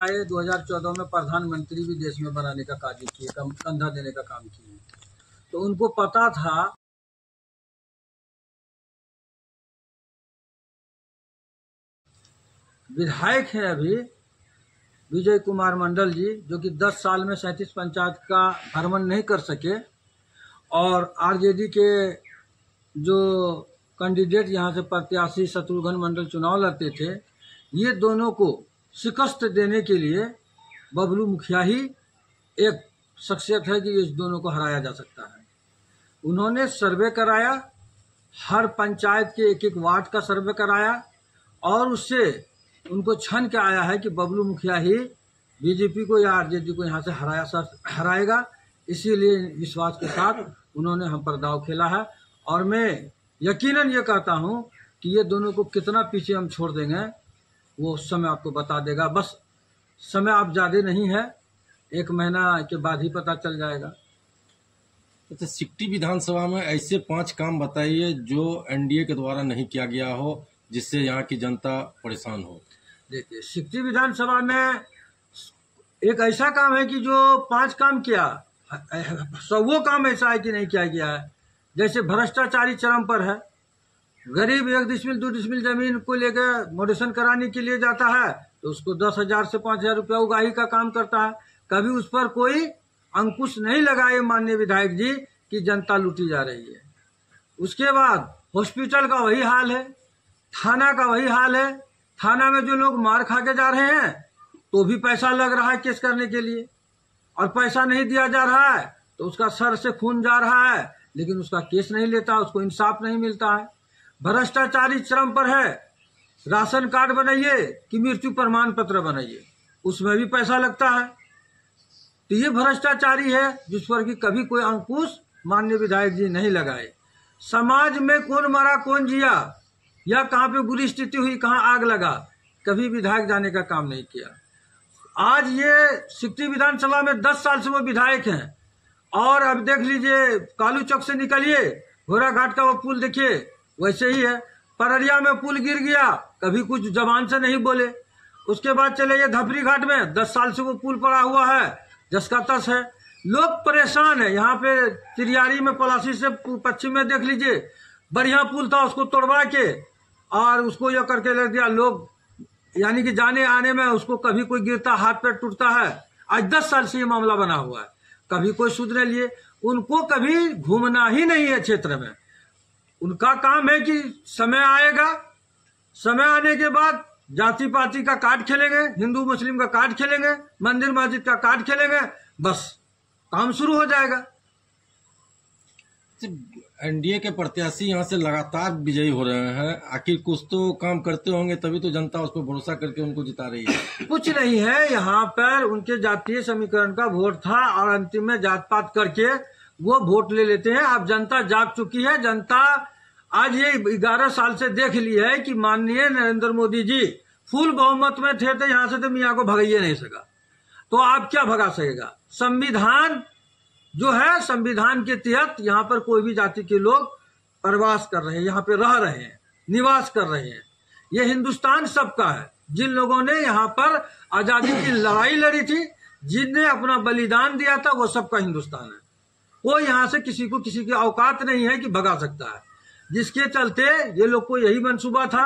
आए 2014 में प्रधानमंत्री भी देश में बनाने का कार्य किए, कंधा देने का काम किए। तो उनको पता था विधायक हैं अभी विजय कुमार मंडल जी, जो कि 10 साल में 37 पंचायत का भ्रमण नहीं कर सके, और आरजेडी के जो कैंडिडेट यहाँ से प्रत्याशी शत्रुघ्न मंडल चुनाव लड़ते थे, ये दोनों को शिकस्त देने के लिए बबलू मुखिया ही एक शख्सियत है कि इस दोनों को हराया जा सकता है। उन्होंने सर्वे कराया, हर पंचायत के एक एक वार्ड का सर्वे कराया, और उससे उनको छन के आया है कि बबलू मुखिया ही बीजेपी को या आरजेडी को यहाँ से हराएगा। इसीलिए विश्वास के साथ उन्होंने हम पर दाव खेला है, और मैं यकीनन ये कहता हूँ कि ये दोनों को कितना पीछे हम छोड़ देंगे वो समय आपको बता देगा। बस समय आप ज़्यादा नहीं है, 1 महीना के बाद ही पता चल जाएगा। अच्छा, सिकटी विधानसभा में ऐसे 5 काम बताइए जो एनडीए के द्वारा नहीं किया गया हो, जिससे यहाँ की जनता परेशान हो। देखिए, सिकटी विधानसभा में एक ऐसा काम है कि जो 5 काम किया, वो काम ऐसा है कि नहीं किया गया है। जैसे भ्रष्टाचारी चरम पर है, गरीब 1 डिसमिल 2 डिसमिल जमीन को लेकर मोडेशन कराने के लिए जाता है तो उसको 10,000 से 5,000 रुपया उगाही का काम करता है। कभी उस पर कोई अंकुश नहीं लगाए माननीय विधायक जी कि जनता लूटी जा रही है। उसके बाद हॉस्पिटल का वही हाल है, थाना का वही हाल है। थाना में जो लोग मार खा के जा रहे हैं तो भी पैसा लग रहा है केस करने के लिए, और पैसा नहीं दिया जा रहा है तो उसका सर से खून जा रहा है, लेकिन उसका केस नहीं लेता, उसको इंसाफ नहीं मिलता है। भ्रष्टाचारी चरम पर है, राशन कार्ड बनाइए कि मृत्यु प्रमाण पत्र बनाइए, उसमें भी पैसा लगता है। तो ये भ्रष्टाचारी है जिस पर कि कभी कोई अंकुश माननीय विधायक जी नहीं लगाए। समाज में कौन मरा कौन जिया, या कहाँ पे बुरी स्थिति हुई, कहाँ आग लगा, कभी विधायक जाने का काम नहीं किया। आज ये सिकटी विधानसभा में 10 साल से वो विधायक हैं, और अब देख लीजिए कालू चौक से निकलिए, घोड़ा घाट का वो पुल देखिए, वैसे ही है। पररिया में पुल गिर गया, कभी कुछ जबान से नहीं बोले। उसके बाद चले ये धपरी घाट में 10 साल से वो पुल पड़ा हुआ है, जसका तस है। लोग परेशान है। यहाँ पे तिरियारी में पलासी से पश्चिम में देख लीजिए, बढ़िया पुल था, उसको तोड़वा के और उसको ये करके ले दिया। लोग यानी कि जाने आने में उसको कभी कोई गिरता, हाथ पैर टूटता है। आज 10 साल से ये मामला बना हुआ है, कभी कोई सुध नहीं लिए। उनको कभी घूमना ही नहीं है क्षेत्र में। उनका काम है कि समय आएगा, समय आने के बाद जाति पाति का कार्ड खेलेंगे, हिंदू मुस्लिम का कार्ड खेलेंगे, मंदिर मस्जिद का कार्ड खेलेंगे, बस काम शुरू हो जाएगा। एनडीए के प्रत्याशी यहाँ से लगातार विजयी हो रहे हैं, आखिर कुछ तो काम करते होंगे, तभी तो जनता उस पर भरोसा करके उनको जिता रही है। कुछ नहीं है, यहाँ पर उनके जातीय समीकरण का वोट था और अंतिम में जात पात करके वो वोट ले लेते हैं। अब जनता जाग चुकी है। जनता आज ये 11 साल से देख ली है कि माननीय नरेंद्र मोदी जी फुल बहुमत में थे, तो यहाँ से तो मियाँ को भगाइए नहीं सका, तो आप क्या भगा सकेगा। संविधान जो है, संविधान के तहत यहाँ पर कोई भी जाति के लोग प्रवास कर रहे हैं, यहाँ पे रह रहे हैं, निवास कर रहे हैं। ये हिंदुस्तान सबका है। जिन लोगों ने यहाँ पर आजादी की लड़ाई लड़ी थी, जिनने अपना बलिदान दिया था, वो सबका हिंदुस्तान है। कोई यहाँ से किसी को किसी की औकात नहीं है कि भगा सकता है। जिसके चलते ये लोग को यही मंसूबा था।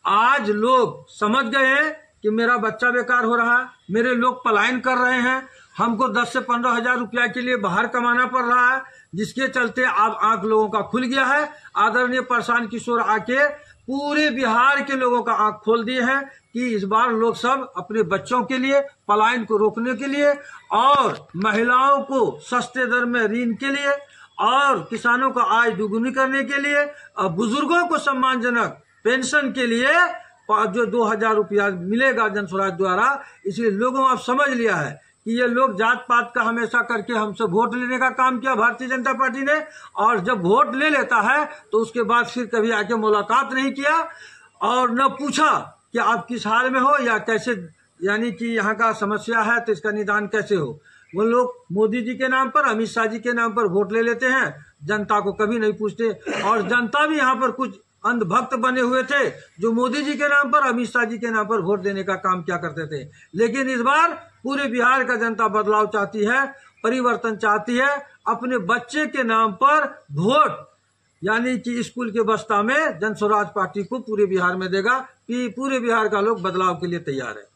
आज लोग समझ गए हैं कि मेरा बच्चा बेकार हो रहा है, मेरे लोग पलायन कर रहे हैं, हमको 10 से 15 हजार रुपया के लिए बाहर कमाना पड़ रहा है, जिसके चलते अब आंख लोगों का खुल गया है। आदरणीय प्रशांत किशोर आके पूरे बिहार के लोगों का आंख खोल दिए हैं कि इस बार लोग सब अपने बच्चों के लिए, पलायन को रोकने के लिए, और महिलाओं को सस्ते दर में ऋण के लिए, और किसानों का आय दुगुनी करने के लिए, और बुजुर्गों को सम्मानजनक पेंशन के लिए जो 2,000 रुपया मिलेगा जन स्वराज द्वारा। इसलिए लोगों आप समझ लिया है कि ये लोग जात पात का हमेशा करके हमसे वोट लेने का काम किया भारतीय जनता पार्टी ने, और जब वोट ले लेता है तो उसके बाद फिर कभी आके मुलाकात नहीं किया और न पूछा कि आप किस हाल में हो या कैसे, यानी कि यहाँ का समस्या है तो इसका निदान कैसे हो। वो लोग मोदी जी के नाम पर, अमित शाह जी के नाम पर वोट ले लेते हैं, जनता को कभी नहीं पूछते। और जनता भी यहाँ पर कुछ अंधभक्त बने हुए थे, जो मोदी जी के नाम पर, अमित शाह जी के नाम पर वोट देने का काम किया करते थे। लेकिन इस बार पूरे बिहार का जनता बदलाव चाहती है, परिवर्तन चाहती है। अपने बच्चे के नाम पर वोट, यानी कि स्कूल के बस्ता में जन स्वराज पार्टी को पूरे बिहार में देगा कि पूरे बिहार का लोग बदलाव के लिए तैयार है।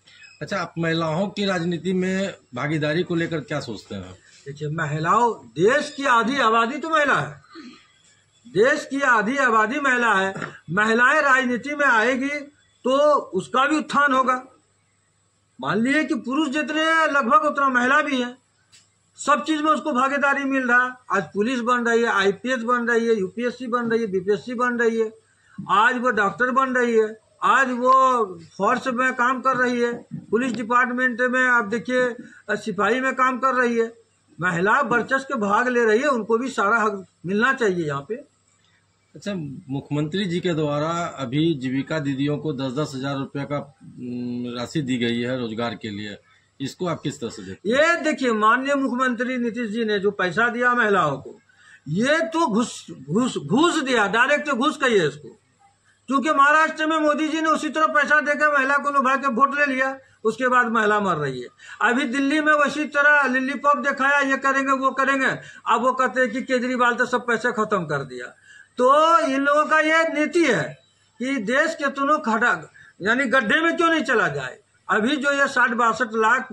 अच्छा, आप महिलाओं की राजनीति में भागीदारी को लेकर क्या सोचते हैं? देखिए, महिलाओं, देश की आधी आबादी तो महिला है, देश की आधी आबादी महिला है। महिलाएं राजनीति में आएगी तो उसका भी उत्थान होगा। मान लीजिए कि पुरुष जितने लगभग उतना महिला भी है, सब चीज में उसको भागीदारी मिल रहा है। आज पुलिस बन रही है, आईपीएस बन रही है, यूपीएससी बन रही है, बीपीएससी बन रही है, आज वो डॉक्टर बन रही है, आज वो फोर्स में काम कर रही है, पुलिस डिपार्टमेंट में आप देखिए सिपाही में काम कर रही है। महिला वर्चस्व के भाग ले रही है, उनको भी सारा हक मिलना चाहिए यहाँ पे। अच्छा, मुख्यमंत्री जी के द्वारा अभी जीविका दीदियों को 10-10 हजार रुपये का राशि दी गई है रोजगार के लिए, इसको आप किस तरह से देखते हैं? ये देखिए, माननीय मुख्यमंत्री नीतीश जी ने जो पैसा दिया महिलाओं को, ये तो घूस दिया, डायरेक्ट घूस कहिए इसको। क्योंकि महाराष्ट्र में मोदी जी ने उसी तरह पैसा देकर महिला को लुभा के वोट ले लिया, उसके बाद महिला मर रही है। अभी दिल्ली में वैसी तरह लिलीपॉप दिखाया, ये करेंगे वो करेंगे, अब वो कहते हैं कि केजरीवाल तो सब पैसे खत्म कर दिया। तो इन लोगों का ये नीति है कि देश के दोनों खड़ा, यानी गड्ढे में क्यों नहीं चला जाए। अभी जो ये 60-62 लाख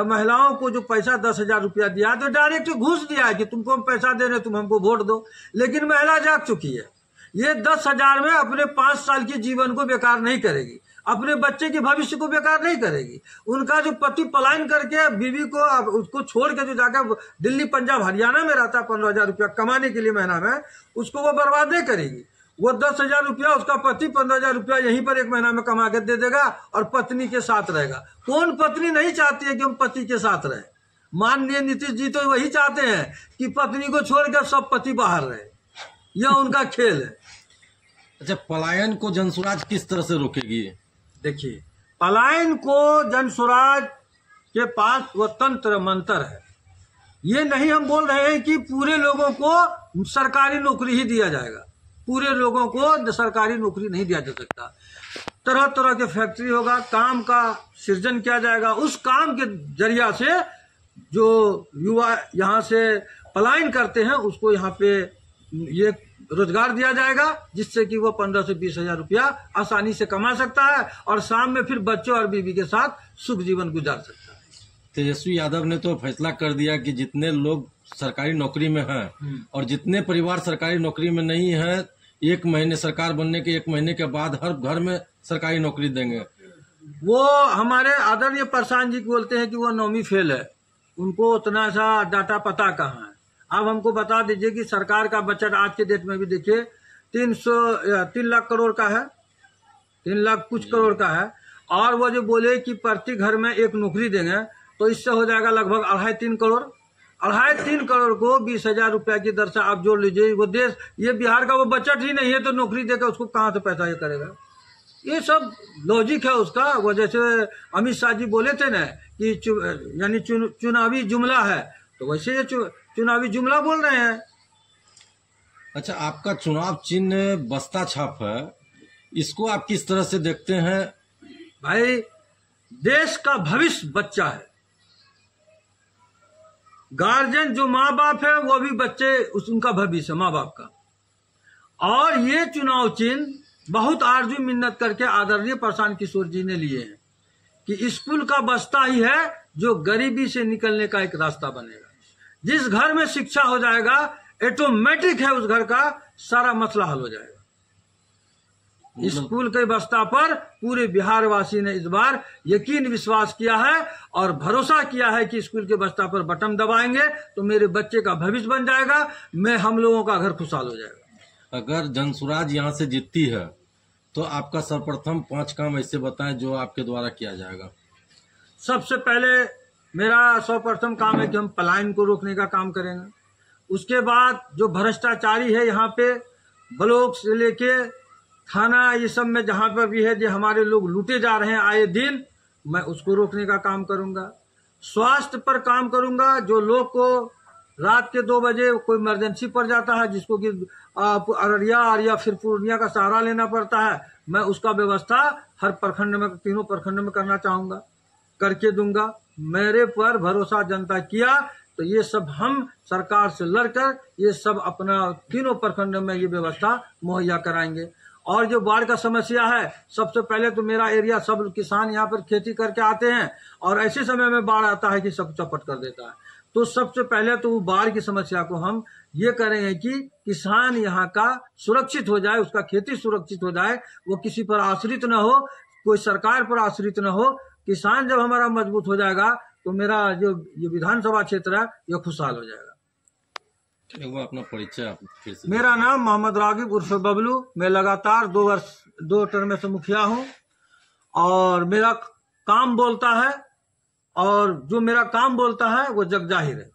महिलाओं को जो पैसा 10,000 रुपया दिया, तो डायरेक्ट घूस दिया है कि तुमको हम पैसा दे रहे, तुम हमको वोट दो। लेकिन महिला जाग चुकी है, ये 10,000 में अपने 5 साल के जीवन को बेकार नहीं करेगी, अपने बच्चे के भविष्य को बेकार नहीं करेगी। उनका जो पति पलायन करके बीवी को, उसको छोड़ के जो जाकर दिल्ली पंजाब हरियाणा में रहता है 15,000 रुपया कमाने के लिए महीना में, उसको वो बर्बाद नहीं करेगी। वो 10,000 रुपया उसका पति 15,000 रुपया यहीं पर एक महीना में कमा के दे देगा और पत्नी के साथ रहेगा। कौन पत्नी नहीं चाहती है कि हम पति के साथ रहे? माननीय नीतीश जी तो वही चाहते हैं कि पत्नी को छोड़कर सब पति बाहर रहे, यह उनका खेल है। अच्छा, पलायन को जनसुराज किस तरह से रोकेगी? देखिए, पलायन को जनसुराज के पास वो तंत्र मंत्र है। ये नहीं हम बोल रहे हैं कि पूरे लोगों को सरकारी नौकरी ही दिया जाएगा, पूरे लोगों को सरकारी नौकरी नहीं दिया जा सकता। तरह तरह के फैक्ट्री होगा, काम का सृजन किया जाएगा, उस काम के जरिया से जो युवा यहाँ से पलायन करते हैं उसको यहाँ पे ये रोजगार दिया जाएगा, जिससे कि वो 15 से 20 हजार रुपया आसानी से कमा सकता है और शाम में फिर बच्चों और बीवी के साथ सुख जीवन गुजार सकता है। तेजस्वी यादव ने तो फैसला कर दिया कि जितने लोग सरकारी नौकरी में हैं और जितने परिवार सरकारी नौकरी में नहीं है, 1 महीने सरकार बनने के 1 महीने के बाद हर घर में सरकारी नौकरी देंगे। वो हमारे आदरणीय प्रशांत जी बोलते हैं कि वो 9वीं फेल है, उनको उतना सा डाटा पता कहाँ है। अब हमको बता दीजिए कि सरकार का बजट आज के डेट में भी देखिए 3 लाख करोड़ का है, 3 लाख कुछ करोड़ का है। और वो जो बोले कि प्रति घर में एक नौकरी देंगे, तो इससे हो जाएगा लगभग 2.5-3 करोड़। 2.5-3 करोड़ को 20,000 रुपया की दर से आप जोड़ लीजिए। वो देश, ये बिहार का वो बजट ही नहीं है, तो नौकरी देकर उसको कहाँ से पैसा ये करेगा? ये सब लॉजिक है उसका। वो जैसे अमित शाह जी बोले थे ना कि यानी चुनावी जुमला है, तो वैसे ये चुनावी जुमला बोल रहे हैं। अच्छा, आपका चुनाव चिन्ह बस्ता छाप है, इसको आप किस तरह से देखते हैं? भाई, देश का भविष्य बच्चा है, गार्जियन जो माँ बाप है वो भी बच्चे, उनका भविष्य है माँ बाप का। और ये चुनाव चिन्ह बहुत आरजू मिन्नत करके आदरणीय प्रशांत किशोर जी ने लिए हैं कि स्कूल का बस्ता ही है जो गरीबी से निकलने का एक रास्ता बनेगा। जिस घर में शिक्षा हो जाएगा, ऑटोमेटिक है उस घर का सारा मसला हल हो जाएगा। स्कूल के बस्ता पर पूरे बिहार वासी ने इस बार यकीन विश्वास किया है और भरोसा किया है कि स्कूल के बस्ता पर बटन दबाएंगे तो मेरे बच्चे का भविष्य बन जाएगा, मैं हम लोगों का घर खुशहाल हो जाएगा। अगर जनसुराज यहाँ से जीतती है तो आपका सर्वप्रथम 5 काम ऐसे बताएं जो आपके द्वारा किया जाएगा। सबसे पहले मेरा सर्वप्रथम काम है कि हम पलायन को रोकने का काम करेंगे। उसके बाद जो भ्रष्टाचारी है यहाँ पे, ब्लॉक से लेके थाना, ये सब में जहाँ पर भी है जो हमारे लोग लूटे जा रहे हैं आए दिन, मैं उसको रोकने का काम करूंगा। स्वास्थ्य पर काम करूंगा, जो लोग को रात के 2 बजे कोई इमरजेंसी पड़ जाता है जिसको कि अररिया और या फिर पूर्णिया का सहारा लेना पड़ता है, मैं उसका व्यवस्था हर प्रखंड में, तीनों प्रखंड में करना चाहूँगा, करके दूंगा। मेरे पर भरोसा जनता किया तो ये सब हम सरकार से लड़कर ये सब अपना तीनों प्रखंड में ये व्यवस्था मुहैया कराएंगे। और जो बाढ़ का समस्या है, सबसे पहले तो मेरा एरिया, सब किसान यहाँ पर खेती करके आते हैं और ऐसे समय में बाढ़ आता है कि सब चपट कर देता है। तो सबसे पहले तो वो बाढ़ की समस्या को हम ये करेंगे कि किसान यहाँ का सुरक्षित हो जाए, उसका खेती सुरक्षित हो जाए, वो किसी पर आश्रित न हो, कोई सरकार पर आश्रित न हो। किसान जब हमारा मजबूत हो जाएगा तो मेरा जो ये विधानसभा क्षेत्र है ये खुशहाल हो जाएगा। वो अपना परिचय आप फिर से। मेरा नाम मोहम्मद रागिब उर्फ बबलू, मैं लगातार 2 टर्म से मुखिया हूँ और मेरा काम बोलता है, और जो मेरा काम बोलता है वो जग जाहिर है।